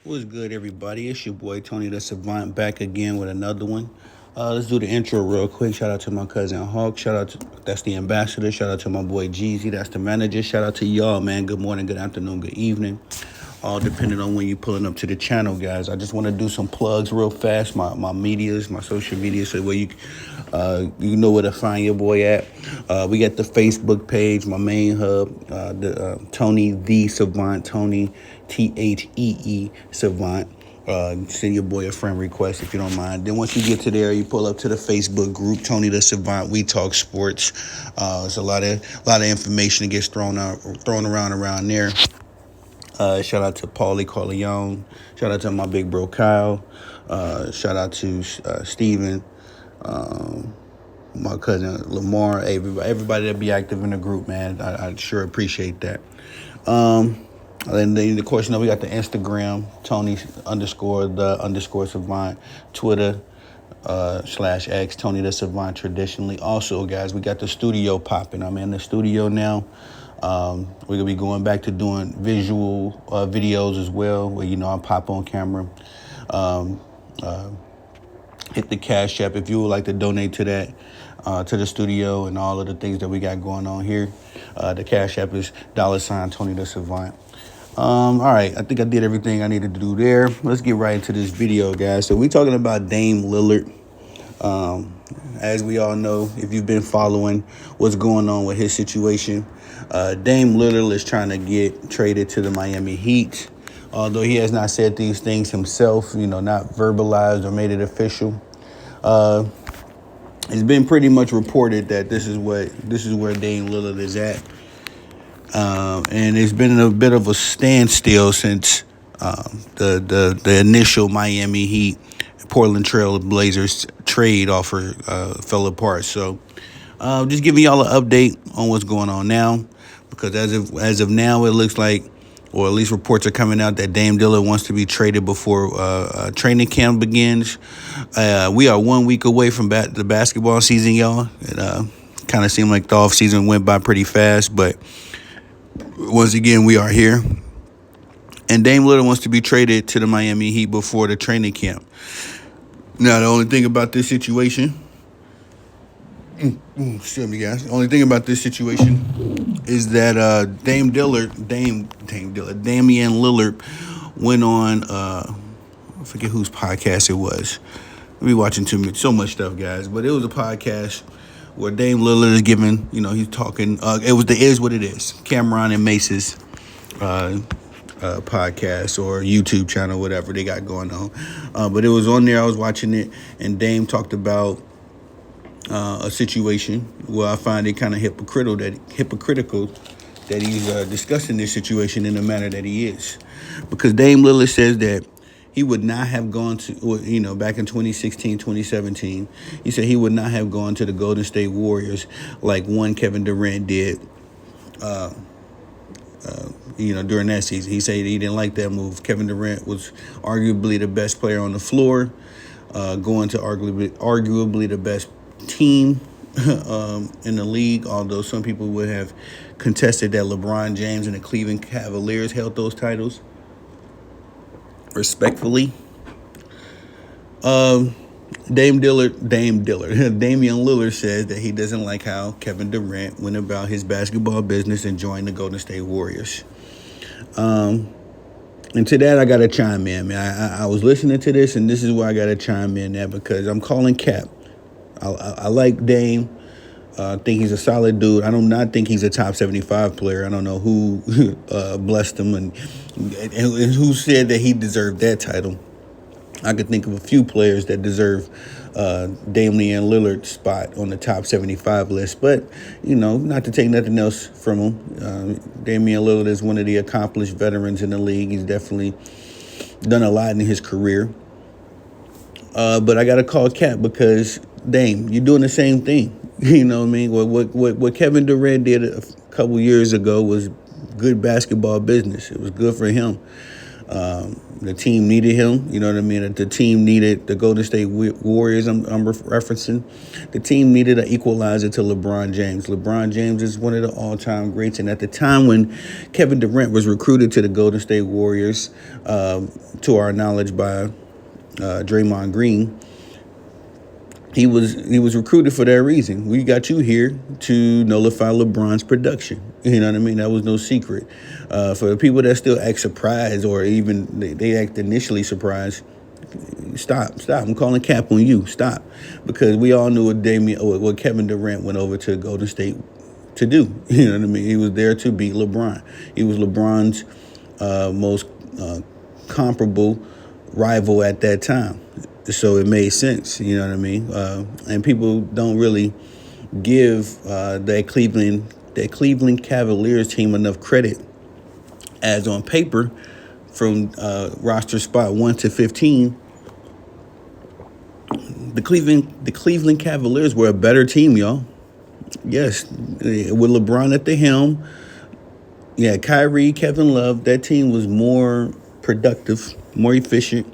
What's good, everybody? It's your boy Tony the Savant back again with another one. Let's do the intro real quick. Shout out to my cousin Hawk. Shout out to that's the ambassador. Shout out to my boy Jeezy. That's the manager. Shout out to y'all, man. Good morning, good afternoon, good evening. All depending on when you're pulling up to the channel, guys. I just want to do some plugs real fast. My medias, my social media, so where you know where to find your boy at. We got the Facebook page, my main hub, Tony the Savant, Tony THEE Savant. Send your boy a friend request if you don't mind. Then once you get to there, you pull up to the Facebook group, Tony the Savant. We talk sports. There's a lot of information that gets thrown around there. Shout out to Paulie Corleone. Shout out to my big bro Kyle. Shout out to Steven. My cousin Lamar. Everybody that be active in the group, man. I sure appreciate that. And then, of course, we got the Instagram, Tony _the_ Savant, Twitter, /X, Tony the Savant traditionally. Also, guys, we got the studio popping. I'm in the studio now. We're going to be going back to doing visual videos as well, where, I pop on camera. Hit the Cash App if you would like to donate to that, to the studio and all of the things that we got going on here. The Cash App is $Tony the Savant. All right, I think I did everything I needed to do there. Let's get right into this video, guys. So we're talking about Dame Lillard. As we all know, if you've been following what's going on with his situation, Dame Lillard is trying to get traded to the Miami Heat. Although he has not said these things himself, not verbalized or made it official. It's been pretty much reported that this is where Dame Lillard is at. And it's been a bit of a standstill since the initial Miami Heat Portland Trail Blazers trade offer fell apart. So just giving y'all an update on what's going on now, because as of now, it looks like, or at least reports are coming out, that Dame Lillard wants to be traded before training camp begins. We are 1 week away from the basketball season, y'all. It kind of seemed like the off season went by pretty fast, but once again, we are here. And Dame Lillard wants to be traded to the Miami Heat before the training camp. Now, the only thing about this situation, excuse me, guys. The only thing about this situation is that Damian Lillard went on, I forget whose podcast it was. I'll be watching so much stuff, guys. But it was a podcast where Dame Lillard is giving, he's talking. It was the Is What It Is, Cameron and Mace's podcast or YouTube channel, whatever they got going on. But it was on there. I was watching it, and Dame talked about a situation where I find it kind of hypocritical that he's discussing this situation in the manner that he is. Because Dame Lillard says that he would not have gone to, back in 2016, 2017, he said he would not have gone to the Golden State Warriors like one Kevin Durant did, during that season. He said he didn't like that move. Kevin Durant was arguably the best player on the floor, going to arguably the best team in the league, although some people would have contested that LeBron James and the Cleveland Cavaliers held those titles. Respectfully, Damian Lillard says that he doesn't like how Kevin Durant went about his basketball business and joined the Golden State Warriors. And to that, I got to chime in, man. I was listening to this, and this is where I got to chime in at, because I'm calling cap. I like Dame. I think he's a solid dude. I do not think he's a top 75 player. I don't know who blessed him and who said that he deserved that title. I could think of a few players that deserve Damian Lillard's spot on the top 75 list. But, not to take nothing else from him, Damian Lillard is one of the accomplished veterans in the league. He's definitely done a lot in his career. But I got to call cap because, Dame, you're doing the same thing. You know what I mean? What Kevin Durant did a couple years ago was good basketball business. It was good for him. The team needed him. You know what I mean? The team needed the Golden State Warriors. I'm referencing. The team needed an equalizer to LeBron James. LeBron James is one of the all-time greats. And at the time when Kevin Durant was recruited to the Golden State Warriors, to our knowledge by Draymond Green, he was recruited for that reason. We got you here to nullify LeBron's production. You know what I mean? That was no secret. For the people that still act surprised, or even they act initially surprised, stop. I'm calling cap on you. Stop, because we all knew what Kevin Durant went over to Golden State to do. You know what I mean? He was there to beat LeBron. He was LeBron's most comparable rival at that time. So it made sense, you know what I mean? And people don't really give that Cleveland Cavaliers team enough credit, as on paper, from roster spot 1 to 15. The Cleveland Cavaliers were a better team, y'all. Yes, with LeBron at the helm, yeah, Kyrie, Kevin Love, that team was more productive, more efficient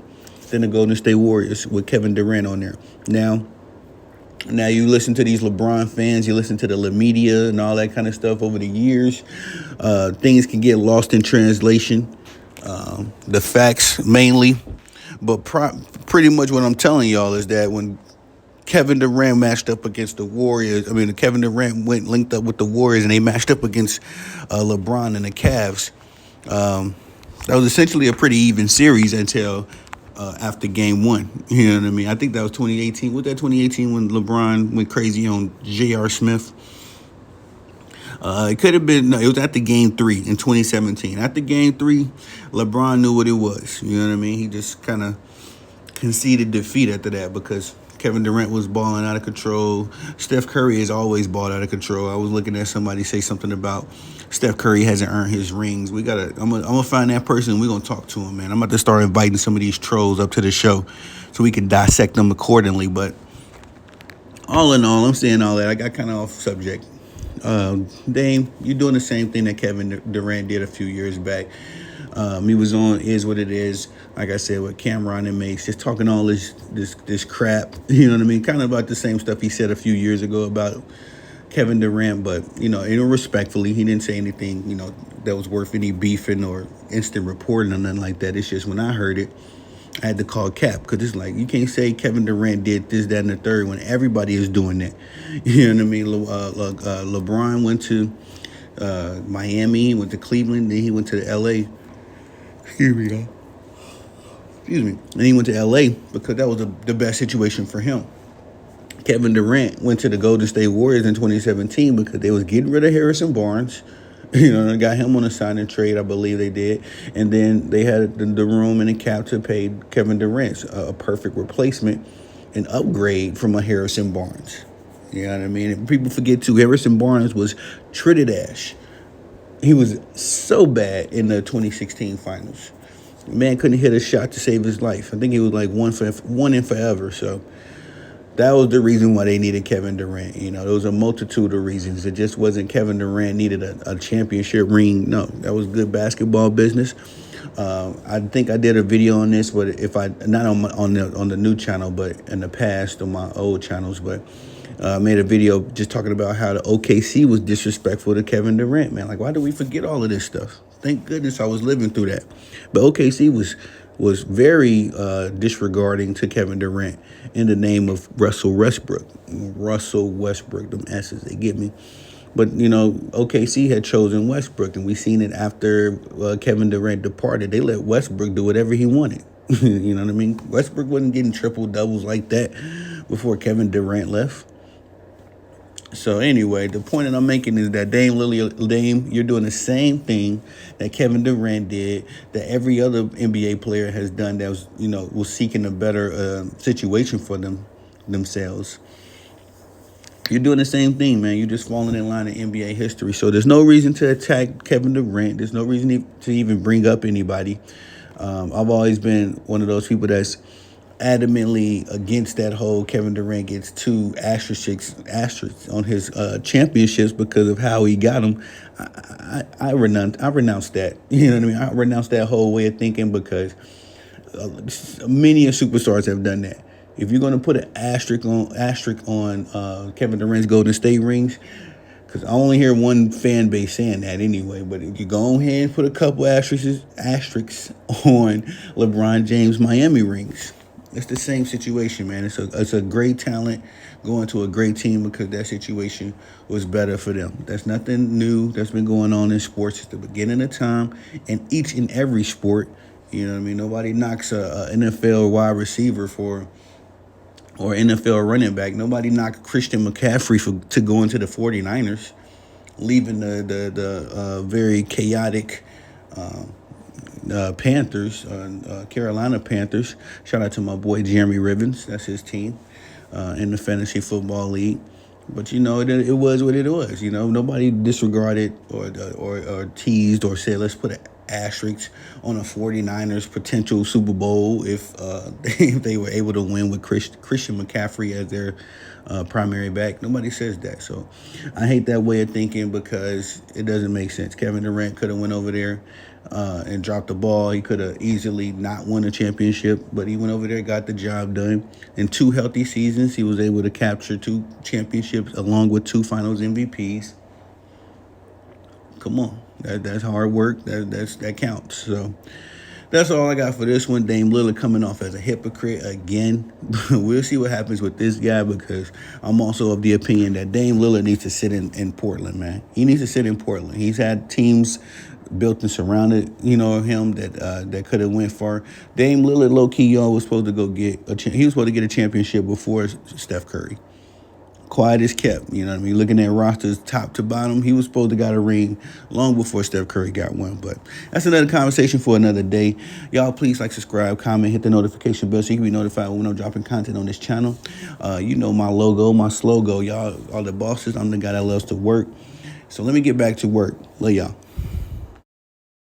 than the Golden State Warriors with Kevin Durant on there. Now you listen to these LeBron fans, you listen to the La Media and all that kind of stuff over the years. Things can get lost in translation, the facts mainly. But pretty much what I'm telling y'all is that when Kevin Durant matched up against the Warriors, Kevin Durant linked up with the Warriors and they matched up against LeBron and the Cavs. That was essentially a pretty even series until after game one. You know what I mean? I think that was 2018. Was that 2018 when LeBron went crazy on J.R. Smith? It could have been, no, it was after game 3 in 2017. After game 3, LeBron knew what it was. You know what I mean? He just kind of conceded defeat after that because Kevin Durant was balling out of control. Steph Curry has always balled out of control. I was looking at somebody say something about Steph Curry hasn't earned his rings. I'm gonna find that person and we're gonna talk to him, man. I'm about to start inviting some of these trolls up to the show so we can dissect them accordingly. But all in all, I'm saying all that. I got kind of off subject. Dame, you're doing the same thing that Kevin Durant did a few years back. He was on Is What It Is, like I said, with Cameron and Mace, just talking all this crap, you know what I mean? Kind of about the same stuff he said a few years ago about Kevin Durant, but, respectfully, he didn't say anything, that was worth any beefing or instant reporting or nothing like that. It's just when I heard it, I had to call cap because it's like you can't say Kevin Durant did this, that, and the third when everybody is doing that. You know what I mean? LeBron went to Miami, went to Cleveland, then he went to the L.A. Excuse me. And he went to L.A. because that was the best situation for him. Kevin Durant went to the Golden State Warriors in 2017 because they was getting rid of Harrison Barnes. They got him on a sign and trade, I believe they did. And then they had the room and the cap to pay Kevin Durant a perfect replacement and upgrade from a Harrison Barnes. You know what I mean? And people forget, too, Harrison Barnes was treated ash. He was so bad in the 2016 finals. The man couldn't hit a shot to save his life. I think he was like one in forever, so that was the reason why they needed Kevin Durant. There was a multitude of reasons. It just wasn't Kevin Durant needed a championship ring. No, that was good basketball business. I think I did a video on this, but if I not on the new channel, but in the past on my old channels, but I made a video just talking about how the OKC was disrespectful to Kevin Durant. Man, like why do we forget all of this stuff? Thank goodness I was living through that. But OKC was very disregarding to Kevin Durant in the name of Russell Westbrook, them S's, they get me. But, OKC had chosen Westbrook, and we seen it after Kevin Durant departed. They let Westbrook do whatever he wanted. You know what I mean? Westbrook wasn't getting triple-doubles like that before Kevin Durant left. So anyway, the point that I'm making is that Dame, you're doing the same thing that Kevin Durant did, that every other NBA player has done that was seeking a better situation for themselves. You're doing the same thing, man. You're just falling in line in NBA history. So there's no reason to attack Kevin Durant. There's no reason to even bring up anybody. I've always been one of those people that's adamantly against that whole Kevin Durant gets two asterisks on his championships because of how he got them. I renounce that. You know what I mean? I renounce that whole way of thinking because many superstars have done that. If you're going to put an asterisk on Kevin Durant's Golden State rings, because I only hear one fan base saying that anyway. But if you go ahead and put a couple asterisks on LeBron James Miami rings, it's the same situation, man. It's a great talent going to a great team because that situation was better for them. That's nothing new that's been going on in sports. It's the beginning of time, and each and every sport. You know what I mean? Nobody knocks a NFL wide receiver or NFL running back. Nobody knocked Christian McCaffrey to go into the 49ers, leaving the very chaotic Panthers, Carolina Panthers. Shout out to my boy Jeremy Rivens. That's his team in the Fantasy Football League. But, it was what it was. Nobody disregarded or teased or said, let's put an asterisk on a 49ers potential Super Bowl if they were able to win with Christian McCaffrey as their primary back. Nobody says that. So I hate that way of thinking because it doesn't make sense. Kevin Durant could have went over there and dropped the ball. He could have easily not won a championship, but he went over there, got the job done. In 2 healthy seasons, he was able to capture 2 championships along with 2 Finals MVPs. Come on, that's hard work. That counts. So that's all I got for this one. Dame Lillard coming off as a hypocrite again. We'll see what happens with this guy because I'm also of the opinion that Dame Lillard needs to sit in Portland, man. He needs to sit in Portland. He's had teams built and surrounded, him that could have went far. Dame Lillard, low key, was supposed to go get he was supposed to get a championship before Steph Curry. Quiet as kept, looking at rosters top to bottom, he was supposed to got a ring long before Steph Curry got one. But that's another conversation for another day. Y'all, please like, subscribe, comment, hit the notification bell so you can be notified when I'm dropping content on this channel. My logo, my slogan, y'all, all the bosses. I'm the guy that loves to work. So let me get back to work. Love y'all.